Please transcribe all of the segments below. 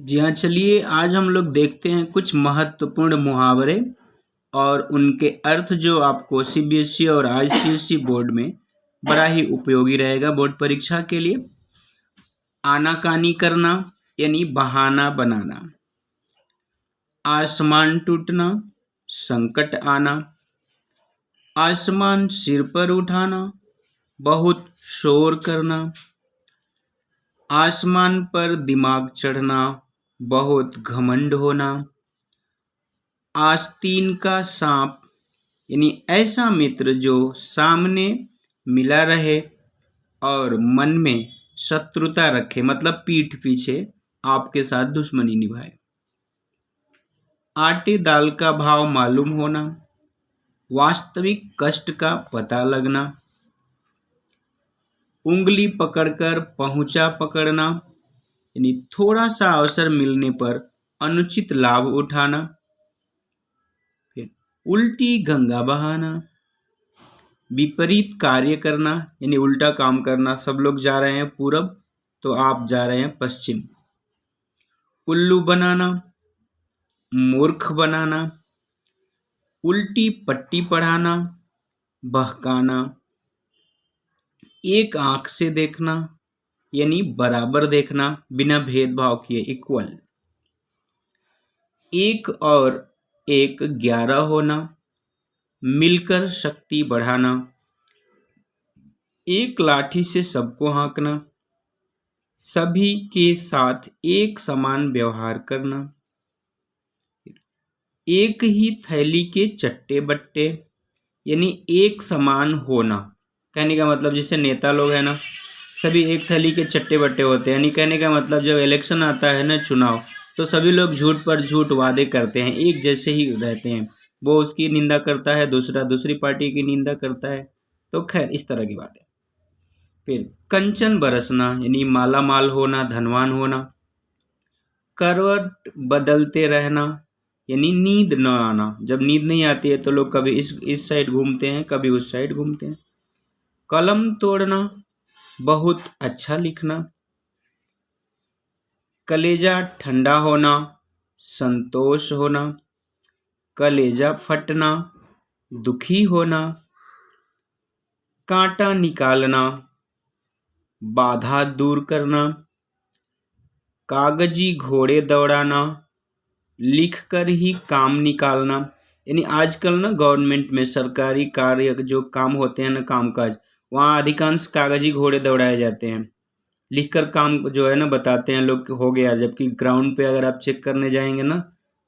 जी हाँ, चलिए आज हम लोग देखते हैं कुछ महत्वपूर्ण मुहावरे और उनके अर्थ जो आपको सीबीएसई और आईसीएसई बोर्ड में बड़ा ही उपयोगी रहेगा बोर्ड परीक्षा के लिए। आनाकानी करना यानी बहाना बनाना, आसमान टूटना, संकट आना, आसमान सिर पर उठाना, बहुत शोर करना, आसमान पर दिमाग चढ़ना, बहुत घमंड होना, आस्तीन का सांप यानी ऐसा मित्र जो सामने मिला रहे और मन में शत्रुता रखे, मतलब पीठ पीछे आपके साथ दुश्मनी निभाए। आटे दाल का भाव मालूम होना, वास्तविक कष्ट का पता लगना, उंगली पकड़कर पहुंचा पकड़ना यानी थोड़ा सा अवसर मिलने पर अनुचित लाभ उठाना, फिर उल्टी गंगा बहाना, विपरीत कार्य करना यानी उल्टा काम करना। सब लोग जा रहे हैं पूरब तो आप जा रहे हैं पश्चिम। उल्लू बनाना, मूर्ख बनाना, उल्टी पट्टी पढ़ाना, बहकाना, एक आंख से देखना यानी बराबर देखना बिना भेदभाव किए, इक्वल। एक और एक 11 होना, मिलकर शक्ति बढ़ाना, एक लाठी से सबको हाँकना, सभी के साथ एक समान व्यवहार करना, एक ही थैली के चट्टे बट्टे यानी एक समान होना। कहने का मतलब जैसे नेता लोग हैं ना, सभी एक थैली के चट्टे बट्टे होते हैं, यानी कहने का मतलब जब इलेक्शन आता है ना, चुनाव, तो सभी लोग झूठ पर झूठ वादे करते हैं, एक जैसे ही रहते हैं। वो उसकी निंदा करता है, दूसरा दूसरी पार्टी की निंदा करता है। तो खैर इस तरह की बात है। फिर कंचन बरसना यानी माला माल होना, धनवान होना, करवट बदलते रहना यानी नींद न आना। जब नींद नहीं आती है तो लोग कभी इस साइड घूमते हैं, कभी उस साइड घूमते हैं। कलम तोड़ना, बहुत अच्छा लिखना, कलेजा ठंडा होना, संतोष होना, कलेजा फटना, दुखी होना, कांटा निकालना, बाधा दूर करना, कागजी घोड़े दौड़ाना, लिखकर ही काम निकालना। यानी आजकल ना गवर्नमेंट में सरकारी कार्य जो काम होते हैं ना, कामकाज, वहाँ अधिकांश कागजी घोड़े दौड़ाए जाते हैं। लिखकर काम जो है ना बताते हैं लोग हो गया, जबकि ग्राउंड पे अगर आप चेक करने जाएंगे ना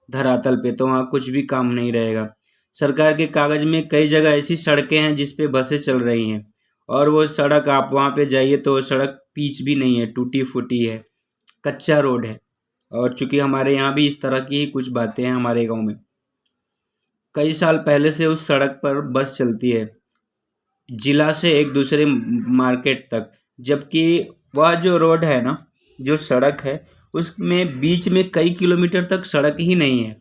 धरातल पे, तो वहाँ कुछ भी काम नहीं रहेगा। सरकार के कागज में कई जगह ऐसी सड़कें हैं जिस पे बसें चल रही हैं, और वो सड़क आप वहाँ पे जाइए तो वो सड़क पीच भी नहीं है, टूटी फूटी है, कच्चा रोड है। और चूंकि हमारे यहाँ भी इस तरह की ही कुछ बातें हैं, हमारे गांव में कई साल पहले से उस सड़क पर बस चलती है जिला से एक दूसरे मार्केट तक, जबकि वह जो रोड है ना, जो सड़क है, उसमें बीच में कई किलोमीटर तक सड़क ही नहीं है।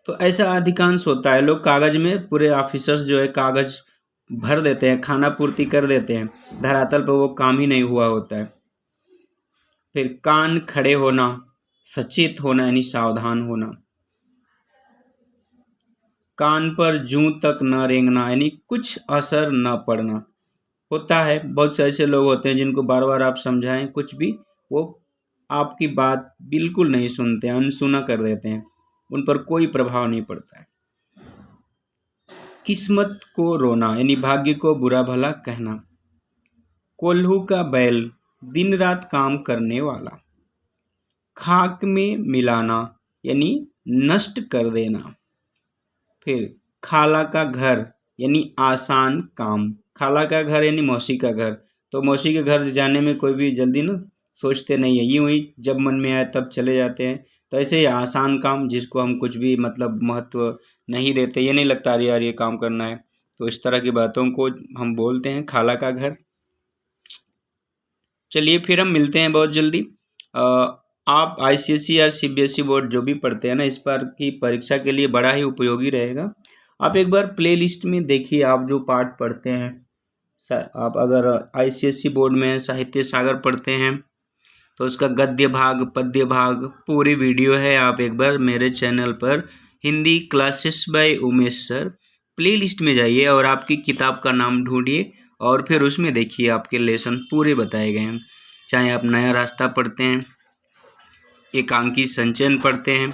तो ऐसा अधिकांश होता है, लोग कागज में पूरे ऑफिसर्स जो है कागज भर देते हैं, खाना पूर्ति कर देते हैं, धरातल पर वो काम ही नहीं हुआ होता है। फिर कान खड़े होना, सचेत होना यानी सावधान होना, कान पर जूं तक न रेंगना यानी कुछ असर न पड़ना। होता है बहुत से ऐसे लोग होते हैं जिनको बार बार आप समझाएं कुछ भी, वो आपकी बात बिल्कुल नहीं सुनते हैं, अनसुना कर देते हैं, उन पर कोई प्रभाव नहीं पड़ता है। किस्मत को रोना यानी भाग्य को बुरा भला कहना, कोल्हू का बैल दिन रात काम करने वाला, खाक में मिलाना यानी नष्ट कर देना। फिर खाला का घर यानी आसान काम, खाला का घर यानी मौसी का घर, तो मौसी के घर जाने में कोई भी जल्दी ना सोचते नहीं है, यूं ही जब मन में आए तब चले जाते हैं। तो ऐसे ही आसान काम जिसको हम कुछ भी मतलब महत्व नहीं देते, ये नहीं लगता अरे यार ये काम करना है, तो इस तरह की बातों को हम बोलते हैं खाला का घर। चलिए फिर हम मिलते हैं बहुत जल्दी। आप आईसीएसई या सीबीएसई बोर्ड जो भी पढ़ते हैं ना, इस बार की परीक्षा के लिए बड़ा ही उपयोगी रहेगा। आप एक बार प्लेलिस्ट में देखिए, आप जो पाठ पढ़ते हैं, आप अगर आईसीएसई बोर्ड में साहित्य सागर पढ़ते हैं तो उसका गद्य भाग पद्य भाग पूरी वीडियो है। आप एक बार मेरे चैनल पर Hindi classes bye Umesh sir playlist में जाइए और आपकी किताब का नाम ढूंढिए और फिर उसमें देखिए आपके लेसन पूरे बताए गए हैं। चाहे आप नया रास्ता पढ़ते हैं, एकांकी संचयन पढ़ते हैं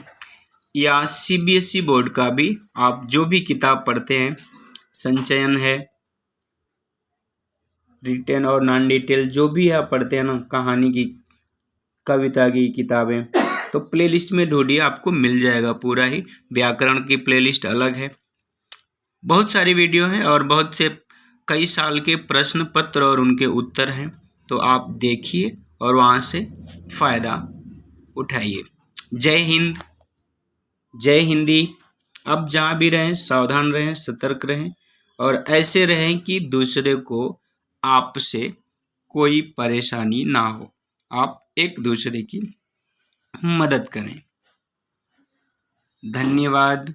या CBSE बोर्ड का भी आप जो भी किताब पढ़ते हैं, संचयन है, रिटेन और नॉन डिटेल जो भी आप पढ़ते हैं ना, कहानी की कविता की किताबें, तो प्लेलिस्ट में ढूंढिए आपको मिल जाएगा पूरा ही। व्याकरण की प्लेलिस्ट अलग है, बहुत सारी वीडियो हैं और बहुत से कई साल के प्रश्न पत्र और उनके उत्तर हैं। तो आप देखिए और वहाँ से फ़ायदा उठाइए। जय हिंद, जय हिंदी। अब जहाँ भी रहें सावधान रहें, सतर्क रहें और ऐसे रहें कि दूसरे को आपसे कोई परेशानी ना हो, आप एक दूसरे की मदद करें। धन्यवाद।